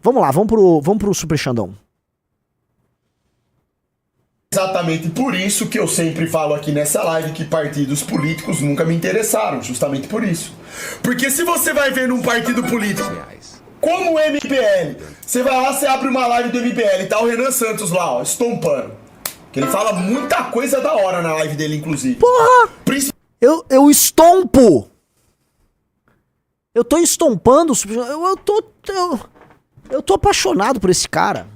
Vamos lá, vamos pro Super Xandão. Exatamente por isso que eu sempre falo aqui nessa live que partidos políticos nunca me interessaram, justamente por isso. Porque se você vai ver num partido político como o MBL, você vai lá, você abre uma live do MBL, tá o Renan Santos lá, ó, estompando. Que ele fala muita coisa da hora na live dele, inclusive. Porra! Eu estompo! Eu tô estompando o Super Xandão. Eu tô apaixonado por esse cara.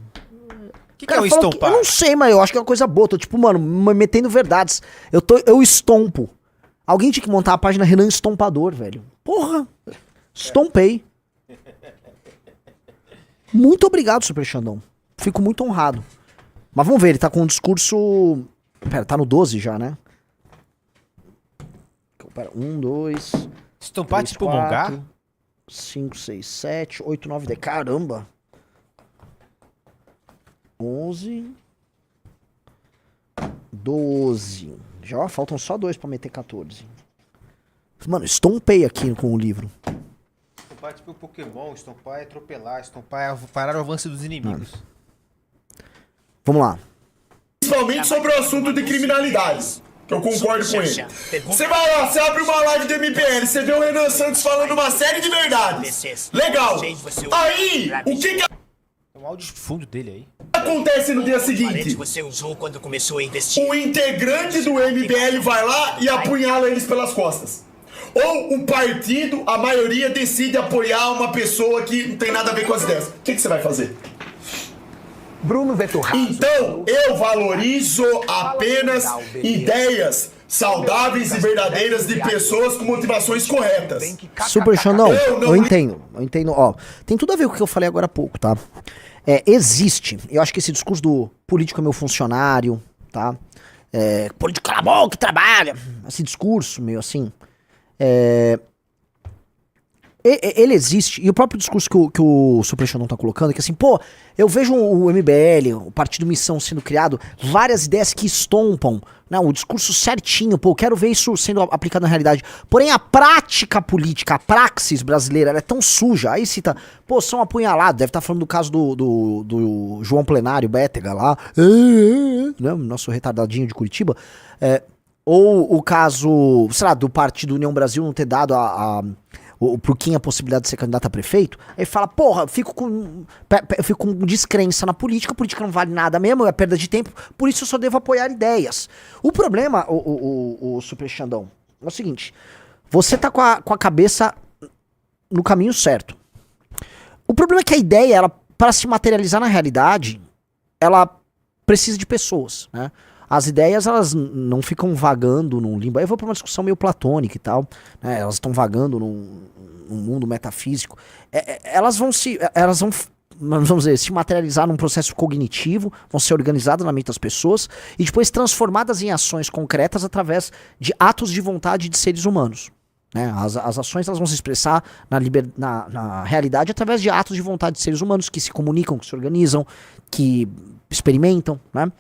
O que é o estompar? Eu não sei, mas eu acho que é uma coisa boa. Tô tipo, mano, metendo verdades. Eu estompo. Alguém tinha que montar a página Renan Estompador, velho. Porra! Estompei. Muito obrigado, Super Xandão. Fico muito honrado. Mas vamos ver, ele tá com um discurso... Pera, tá no 12 já, né? Pera, 1, 2... Estompar 3, tipo 4, mongar? 5, 6, 7, 8, 9, 10. Caramba! 11... 12... Já faltam só 2 pra meter 14. Mano, estompei aqui com o livro. Estompar é tipo Pokémon, estompar é atropelar, estompar é parar o avanço dos inimigos. Vamos lá. Principalmente sobre o assunto de criminalidade. Que eu concordo com ele. Você vai lá, você abre uma live do MPL, você vê o Renan Santos falando uma série de verdades. Legal. Aí, o que Tem um áudio de fundo dele aí. acontece no dia seguinte? Você usou quando começou a investir. O integrante do MBL vai lá e apunhala eles pelas costas. Ou o partido, a maioria, decide apoiar uma pessoa que não tem nada a ver com as ideias. O que você vai fazer? Bruno Vetorrazo. Então, eu valorizo apenas ideias saudáveis e verdadeiras de pessoas com motivações corretas. Super Xandão, eu entendo, ó, tem tudo a ver com o que eu falei agora há pouco, tá? Existe, eu acho que esse discurso do político é meu funcionário, tá? Político cala a boca, que trabalha, esse discurso meio assim, ele existe, e o próprio discurso que o Super Xandão tá colocando, que assim, pô, eu vejo o MBL, o Partido Missão sendo criado, várias ideias que estompam, né, o discurso certinho, pô, eu quero ver isso sendo aplicado na realidade. Porém, a prática política, a praxis brasileira, ela é tão suja, aí cita, pô, são apunhalados, deve estar falando do caso do João Plenário Bétega lá, né, nosso retardadinho de Curitiba, ou o caso, sei lá, do Partido União Brasil não ter dado pro Kim a possibilidade de ser candidato a prefeito, aí fala, porra, eu fico com descrença na política, a política não vale nada mesmo, é perda de tempo, por isso eu só devo apoiar ideias. O problema, o Super Xandão, é o seguinte, você tá com a cabeça no caminho certo. O problema é que a ideia, ela, para se materializar na realidade, ela precisa de pessoas, né? As ideias, elas não ficam vagando num limbo. Aí eu vou pra uma discussão meio platônica e tal, né? Elas estão vagando num mundo metafísico. Elas vão, vamos dizer, se materializar num processo cognitivo, vão ser organizadas na mente das pessoas e depois transformadas em ações concretas através de atos de vontade de seres humanos. Né? As ações, elas vão se expressar na realidade através de atos de vontade de seres humanos que se comunicam, que se organizam, que experimentam, né?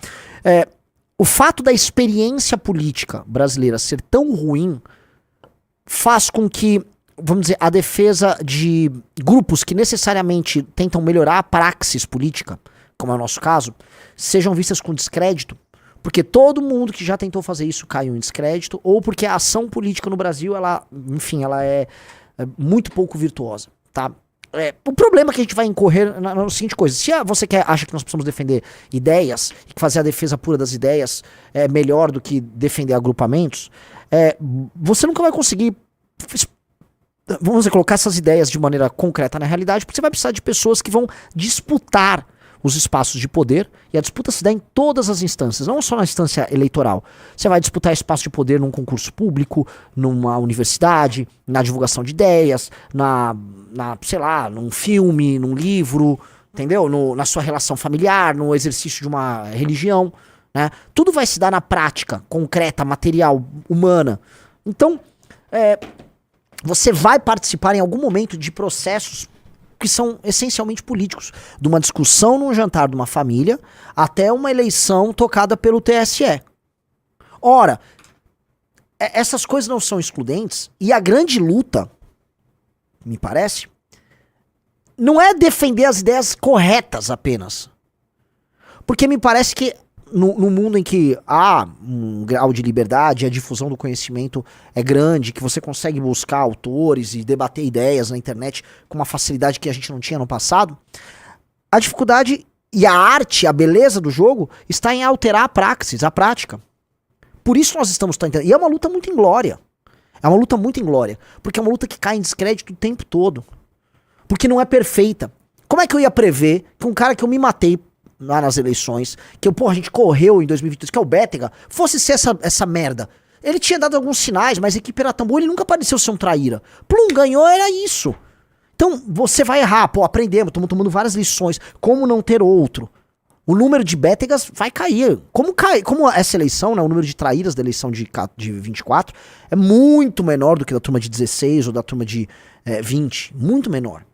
O fato da experiência política brasileira ser tão ruim faz com que, vamos dizer, a defesa de grupos que necessariamente tentam melhorar a praxis política, como é o nosso caso, sejam vistas com descrédito, porque todo mundo que já tentou fazer isso caiu em descrédito, ou porque a ação política no Brasil, ela é muito pouco virtuosa, tá? O problema que a gente vai incorrer na seguinte coisa: se você acha que nós precisamos defender ideias, e que fazer a defesa pura das ideias é melhor do que defender agrupamentos, você nunca vai conseguir, vamos dizer, colocar essas ideias de maneira concreta na realidade, porque você vai precisar de pessoas que vão disputar os espaços de poder, e a disputa se dá em todas as instâncias, não só na instância eleitoral. Você vai disputar espaço de poder num concurso público, numa universidade, na divulgação de ideias, sei lá, num filme, num livro, entendeu? Na sua relação familiar, no exercício de uma religião, né? Tudo vai se dar na prática, concreta, material, humana. Então, você vai participar em algum momento de processos que são essencialmente políticos, de uma discussão num jantar de uma família até uma eleição tocada pelo TSE. Ora, essas coisas não são excludentes, e a grande luta, me parece, não é defender as ideias corretas apenas. Porque me parece que no mundo em que há um grau de liberdade, a difusão do conhecimento é grande, que você consegue buscar autores e debater ideias na internet com uma facilidade que a gente não tinha no passado, a dificuldade e a arte, a beleza do jogo está em alterar a praxis, a prática. Por isso nós estamos tentando. E é uma luta muito inglória. É uma luta muito inglória. Porque é uma luta que cai em descrédito o tempo todo. Porque não é perfeita. Como é que eu ia prever que um cara que eu me matei lá nas eleições, que a gente correu em 2022, que é o Bétega, fosse ser essa merda? Ele tinha dado alguns sinais, mas a equipe era tão boa, ele nunca pareceu ser um traíra. Plum, ganhou, era isso. Então, você vai errar, aprendemos, estamos tomando várias lições, como não ter outro. O número de Bétegas vai cair. Como essa eleição, né, o número de traíras da eleição de 24 é muito menor do que da turma de 16 ou da turma de 20. Muito menor.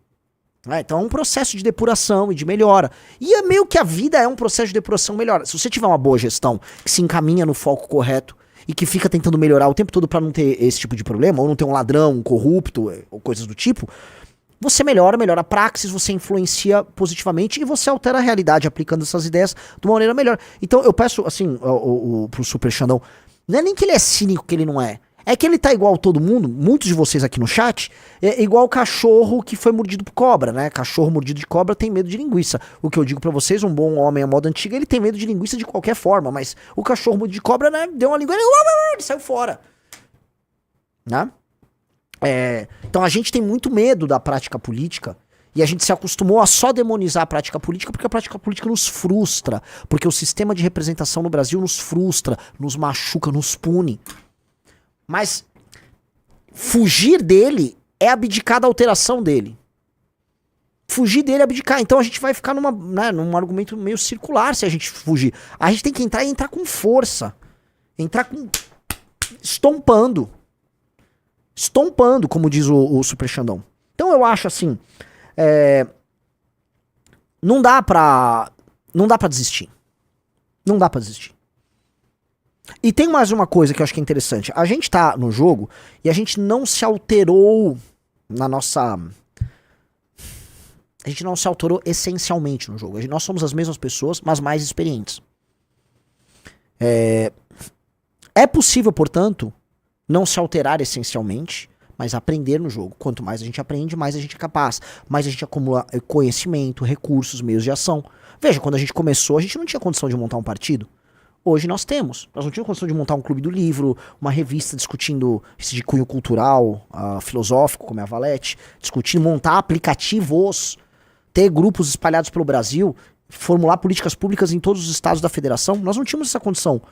Então é um processo de depuração e de melhora. E é meio que a vida é um processo de depuração e melhora. Se você tiver uma boa gestão que se encaminha no foco correto e que fica tentando melhorar o tempo todo pra não ter esse tipo de problema, ou não ter um ladrão, um corrupto, ou coisas do tipo, você melhora a praxis, você influencia positivamente e você altera a realidade aplicando essas ideias de uma maneira melhor. Então eu peço, assim, pro Super Xandão, não é nem que ele é cínico, que ele não é. É que ele tá igual todo mundo, muitos de vocês aqui no chat, é igual o cachorro que foi mordido por cobra, né? Cachorro mordido de cobra tem medo de linguiça. O que eu digo pra vocês, um bom homem à moda antiga, ele tem medo de linguiça de qualquer forma, mas o cachorro mordido de cobra, né, deu uma língua, ele saiu fora. Né? Então a gente tem muito medo da prática política e a gente se acostumou a só demonizar a prática política porque a prática política nos frustra, porque o sistema de representação no Brasil nos frustra, nos machuca, nos pune. Mas fugir dele é abdicar da alteração dele. Fugir dele é abdicar. Então a gente vai ficar num argumento meio circular se a gente fugir. A gente tem que entrar com força. Entrar com... estompando. Estompando, como diz o Super Xandão. Então eu acho assim... Não dá pra desistir. Não dá pra desistir. E tem mais uma coisa que eu acho que é interessante. A gente tá no jogo e a gente não se alterou na nossa... A gente não se alterou essencialmente no jogo. Nós somos as mesmas pessoas, mas mais experientes. É possível, portanto, não se alterar essencialmente, mas aprender no jogo. Quanto mais a gente aprende, mais a gente é capaz. Mais a gente acumula conhecimento, recursos, meios de ação. Veja, quando a gente começou, a gente não tinha condição de montar um partido. Hoje nós temos. Nós não tínhamos condição de montar um clube do livro, uma revista discutindo isso de cunho cultural, filosófico, como é a Valete, discutindo, montar aplicativos, ter grupos espalhados pelo Brasil, formular políticas públicas em todos os estados da federação. Nós não tínhamos essa condição.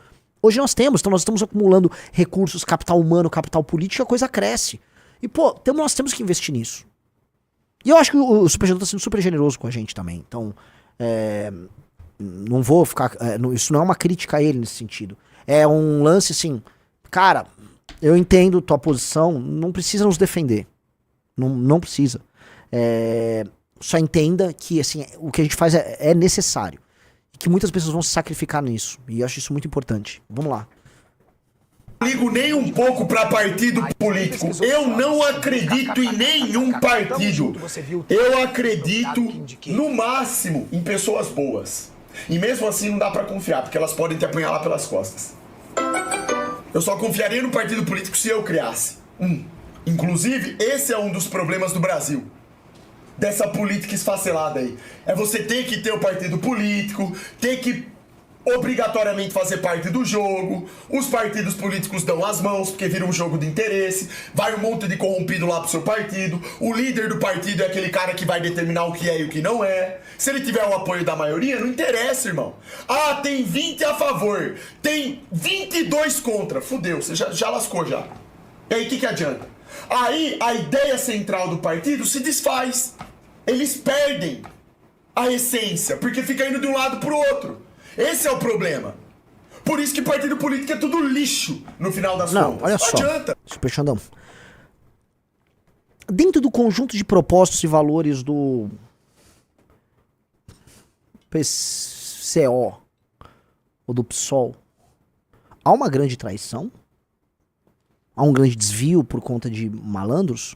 Hoje nós temos, então nós estamos acumulando recursos, capital humano, capital político, a coisa cresce. E nós temos que investir nisso. E eu acho que o Super Generoso está sendo super generoso com a gente também. Então, não vou ficar... isso não é uma crítica a ele nesse sentido. É um lance assim... Cara, eu entendo tua posição, não precisa nos defender. Não precisa. Só entenda que assim, o que a gente faz é necessário. E que muitas pessoas vão se sacrificar nisso. E eu acho isso muito importante. Vamos lá. Não ligo nem um pouco pra partido político. Eu não acredito em nenhum partido. Eu acredito, no máximo, em pessoas boas. E mesmo assim não dá pra confiar, porque elas podem te apunhalar pelas costas. Eu só confiaria no partido político se eu criasse. Inclusive, esse é um dos problemas do Brasil. Dessa política esfacelada aí. É você ter que ter o partido político, ter que obrigatoriamente fazer parte do jogo, os partidos políticos dão as mãos, porque vira um jogo de interesse, vai um monte de corrompido lá pro seu partido, o líder do partido é aquele cara que vai determinar o que é e o que não é. Se ele tiver o apoio da maioria, não interessa, irmão. Tem 20 a favor, tem 22 contra, fudeu, você já lascou já. E aí, o que adianta? Aí, a ideia central do partido se desfaz. Eles perdem a essência, porque fica indo de um lado pro outro. Esse é o problema. Por isso que partido político é tudo lixo no final das contas. Olha só, não adianta. Super Xandão. Dentro do conjunto de propósitos e valores do PCO ou do PSOL, há uma grande traição? Há um grande desvio por conta de malandros?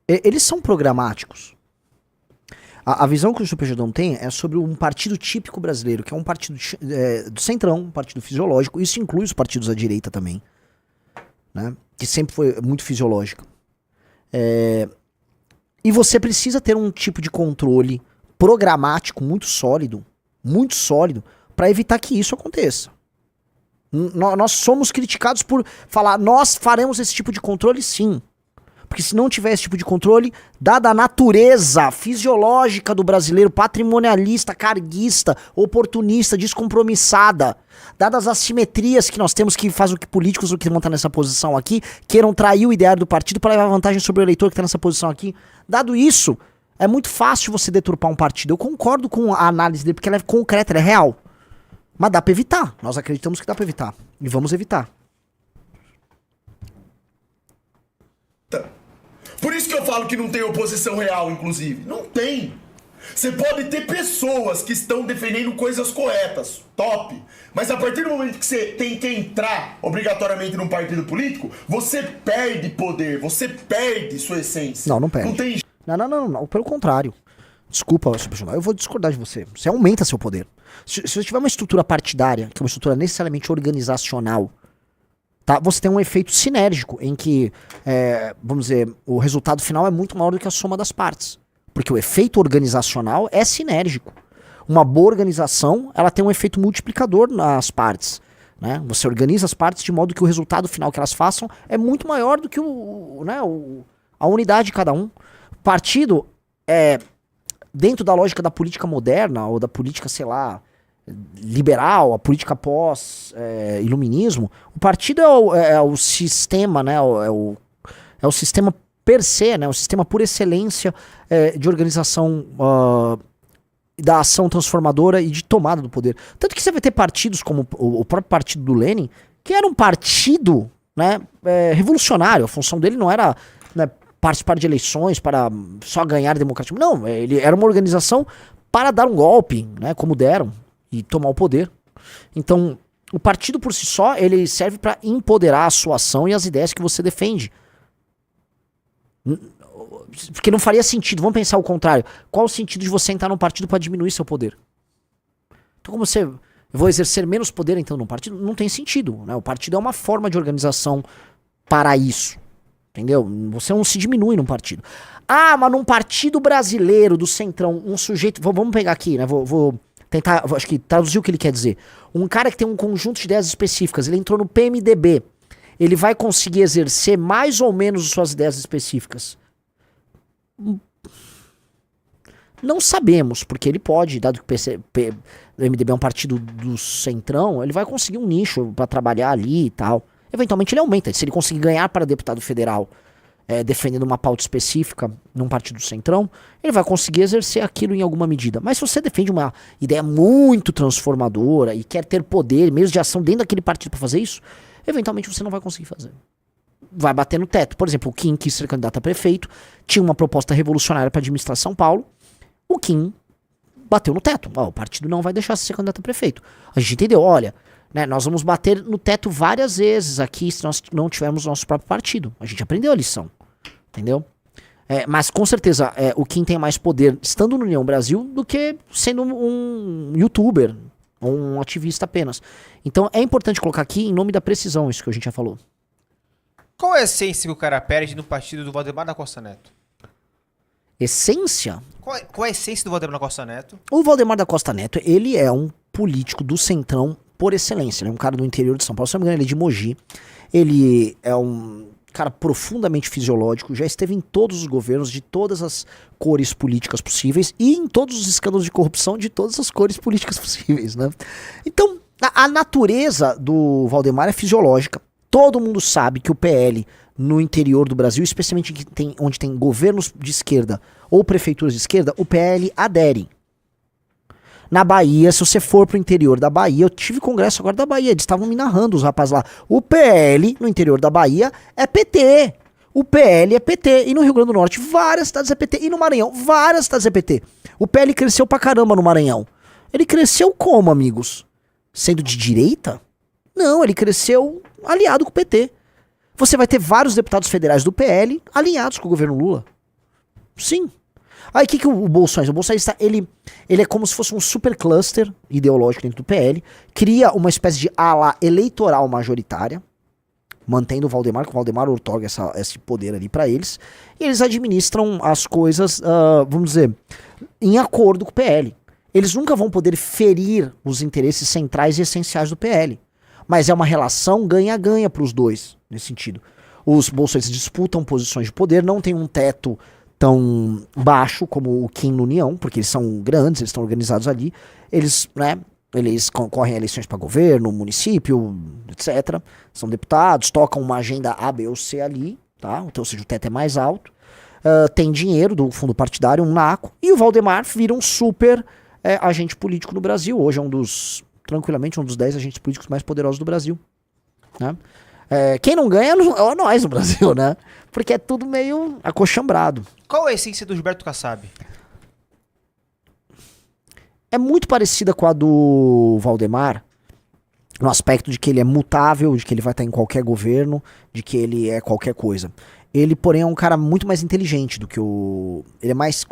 Eles são programáticos. A visão que o Superjudão tem é sobre um partido típico brasileiro, que é um partido do centrão, um partido fisiológico. Isso inclui os partidos à direita também, né? Que sempre foi muito fisiológico. E você precisa ter um tipo de controle programático muito sólido, para evitar que isso aconteça. Nós somos criticados por falar, nós faremos esse tipo de controle sim. Porque se não tiver esse tipo de controle, dada a natureza fisiológica do brasileiro, patrimonialista, carguista, oportunista, descompromissada, dadas as assimetrias que nós temos que faz o que políticos que vão estar nessa posição aqui, queiram trair o ideário do partido para levar vantagem sobre o eleitor que está nessa posição aqui. Dado isso, é muito fácil você deturpar um partido. Eu concordo com a análise dele, porque ela é concreta, ela é real. Mas dá pra evitar. Nós acreditamos que dá pra evitar. E vamos evitar. Por isso que eu falo que não tem oposição real, inclusive. Não tem. Você pode ter pessoas que estão defendendo coisas corretas. Top. Mas a partir do momento que você tem que entrar obrigatoriamente num partido político, você perde poder. Você perde sua essência. Não perde. Não tem... Não. Pelo contrário. Desculpa, eu vou discordar de você. Você aumenta seu poder. Se você tiver uma estrutura partidária, que é uma estrutura necessariamente organizacional, tá? Você tem um efeito sinérgico em que, vamos dizer, o resultado final é muito maior do que a soma das partes. Porque o efeito organizacional é sinérgico. Uma boa organização, ela tem um efeito multiplicador nas partes, né? Você organiza as partes de modo que o resultado final que elas façam é muito maior do que a unidade de cada um. O partido dentro da lógica da política moderna, ou da política, sei lá, liberal, a política pós-iluminismo, o partido é o sistema, né, é o sistema per se, né, o sistema por excelência de organização da ação transformadora e de tomada do poder. Tanto que você vai ter partidos como o próprio partido do Lenin, que era um partido, né, revolucionário. A função dele não era, né, participar de eleições para só ganhar democraticamente. Não, ele era uma organização para dar um golpe, né, como deram, e tomar o poder. Então, o partido por si só, ele serve para empoderar a sua ação e as ideias que você defende. Porque não faria sentido, vamos pensar o contrário. Qual o sentido de você entrar num partido para diminuir seu poder? Então, como você... Eu vou exercer menos poder então num partido? Não tem sentido, né? O partido é uma forma de organização para isso. Entendeu? Você não se diminui num partido. Ah, mas num partido brasileiro do centrão, um sujeito... Vamos pegar aqui, né? Vou tentar, acho que traduzir o que ele quer dizer. Um cara que tem um conjunto de ideias específicas, ele entrou no PMDB. Ele vai conseguir exercer mais ou menos suas ideias específicas? Não sabemos, porque ele pode, dado que o MDB é um partido do centrão, ele vai conseguir um nicho para trabalhar ali e tal. Eventualmente ele aumenta. Se ele conseguir ganhar para deputado federal defendendo uma pauta específica num partido centrão, ele vai conseguir exercer aquilo em alguma medida. Mas se você defende uma ideia muito transformadora e quer ter poder, meios de ação dentro daquele partido para fazer isso, eventualmente você não vai conseguir fazer. Vai bater no teto. Por exemplo, o Kim quis ser candidato a prefeito, tinha uma proposta revolucionária para administrar São Paulo, o Kim bateu no teto. O partido não vai deixar você ser candidato a prefeito. A gente entendeu, olha... Né, nós vamos bater no teto várias vezes aqui se nós não tivermos nosso próprio partido. A gente aprendeu a lição. Entendeu? Mas com certeza o Kim tem mais poder estando no União Brasil do que sendo um youtuber ou um ativista apenas. Então é importante colocar aqui em nome da precisão isso que a gente já falou. Qual é a essência que o cara perde no partido do Valdemar da Costa Neto? Essência? Qual é a essência do Valdemar da Costa Neto? O Valdemar da Costa Neto, ele é um político do centrão por excelência. Ele é um cara do interior de São Paulo. Se não me engano, ele é de Mogi. Ele é um cara profundamente fisiológico. Já esteve em todos os governos de todas as cores políticas possíveis e em todos os escândalos de corrupção de todas as cores políticas possíveis, né? Então, a natureza do Valdemar é fisiológica. Todo mundo sabe que o PL no interior do Brasil, especialmente onde tem governos de esquerda ou prefeituras de esquerda, o PL adere. Na Bahia, se você for pro interior da Bahia, eu tive congresso agora da Bahia, eles estavam me narrando, os rapazes lá. O PL no interior da Bahia é PT. O PL é PT. E no Rio Grande do Norte, várias cidades é PT. E no Maranhão, várias cidades é PT. O PL cresceu pra caramba no Maranhão. Ele cresceu como, amigos? Sendo de direita? Não, ele cresceu aliado com o PT. Você vai ter vários deputados federais do PL alinhados com o governo Lula. Sim. Aí o que o bolsonarista? O bolsonarista, ele é como se fosse um super cluster ideológico dentro do PL, cria uma espécie de ala eleitoral majoritária, mantendo o Valdemar, que o Valdemar outorga esse poder ali pra eles, e eles administram as coisas, vamos dizer, em acordo com o PL. Eles nunca vão poder ferir os interesses centrais e essenciais do PL, mas é uma relação ganha-ganha pros dois, nesse sentido. Os bolsonaristas disputam posições de poder, não tem um teto tão baixo como o Kim no União, porque eles são grandes, eles estão organizados ali, eles, né, eles concorrem a eleições para governo, município, etc. São deputados, tocam uma agenda A, B ou C ali, tá? Então, ou seja, o teto é mais alto. Tem dinheiro do fundo partidário, um naco, e o Valdemar vira um super agente político no Brasil. Hoje é tranquilamente, um dos 10 agentes políticos mais poderosos do Brasil, né? Quem não ganha é nós no Brasil, né? Porque é tudo meio acochambrado. Qual a essência do Gilberto Kassab? É muito parecida com a do Valdemar, no aspecto de que ele é mutável, de que ele vai estar em qualquer governo, de que ele é qualquer coisa. Ele, porém, é um cara muito mais inteligente do que o... Ele é mais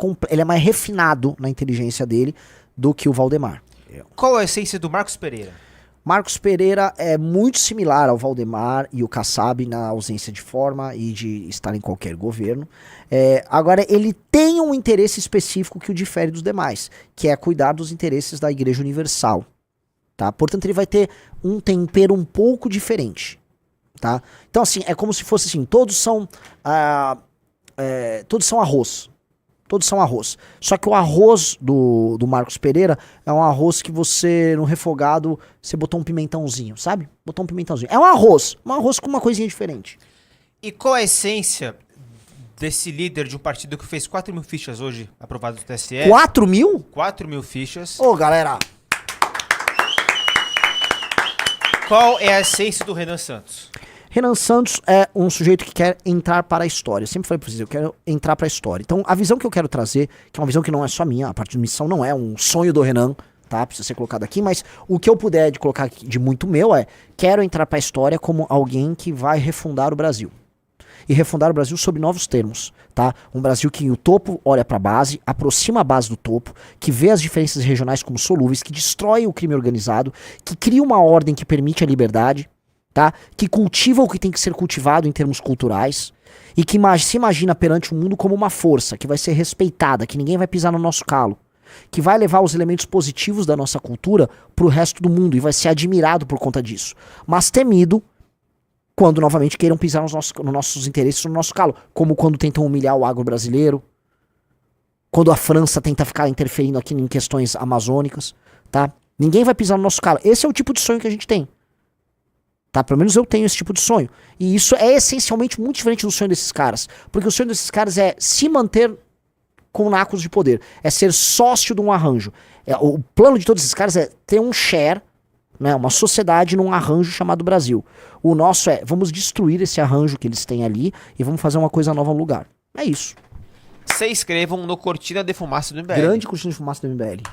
refinado na inteligência dele do que o Valdemar. Qual a essência do Marcos Pereira? Marcos Pereira é muito similar ao Valdemar e o Kassab na ausência de forma e de estar em qualquer governo. Agora, ele tem um interesse específico que o difere dos demais, que é cuidar dos interesses da Igreja Universal. Tá? Portanto, ele vai ter um tempero um pouco diferente. Tá? Então, assim, é como se fosse assim, todos são arroz. Todos são arroz. Só que o arroz do Marcos Pereira é um arroz que você, no refogado, você botou um pimentãozinho, sabe? Botou um pimentãozinho. É um arroz com uma coisinha diferente. E qual a essência desse líder de um partido que fez 4 mil fichas hoje, aprovado do TSE? 4 mil? 4 mil fichas. Ô, galera! Qual é a essência do Renan Santos? Renan Santos é um sujeito que quer entrar para a história. Eu sempre falei pra vocês, eu quero entrar para a história. Então, a visão que eu quero trazer, que é uma visão que não é só minha, a parte de missão não é um sonho do Renan, tá? Precisa ser colocado aqui, mas o que eu puder de colocar aqui de muito meu quero entrar para a história como alguém que vai refundar o Brasil. E refundar o Brasil sob novos termos, tá? Um Brasil que o topo olha para a base, aproxima a base do topo, que vê as diferenças regionais como solúveis, que destrói o crime organizado, que cria uma ordem que permite a liberdade, tá? Que cultiva o que tem que ser cultivado em termos culturais e que se imagina perante o mundo como uma força que vai ser respeitada, que ninguém vai pisar no nosso calo, que vai levar os elementos positivos da nossa cultura pro resto do mundo e vai ser admirado por conta disso, mas temido quando novamente queiram pisar nos nossos interesses, no nosso calo, como quando tentam humilhar o agro brasileiro, quando a França tenta ficar interferindo aqui em questões amazônicas, tá? Ninguém vai pisar no nosso calo. Esse é o tipo de sonho que a gente tem. Tá? Pelo menos eu tenho esse tipo de sonho. E isso é essencialmente muito diferente do sonho desses caras. Porque o sonho desses caras é se manter com nacos de poder. É ser sócio de um arranjo. O plano de todos esses caras é ter um share, né, uma sociedade num arranjo chamado Brasil. O nosso vamos destruir esse arranjo que eles têm ali e vamos fazer uma coisa nova no lugar. É isso. Se inscrevam no Cortina de Fumaça do MBL. Grande cortina de fumaça do MBL.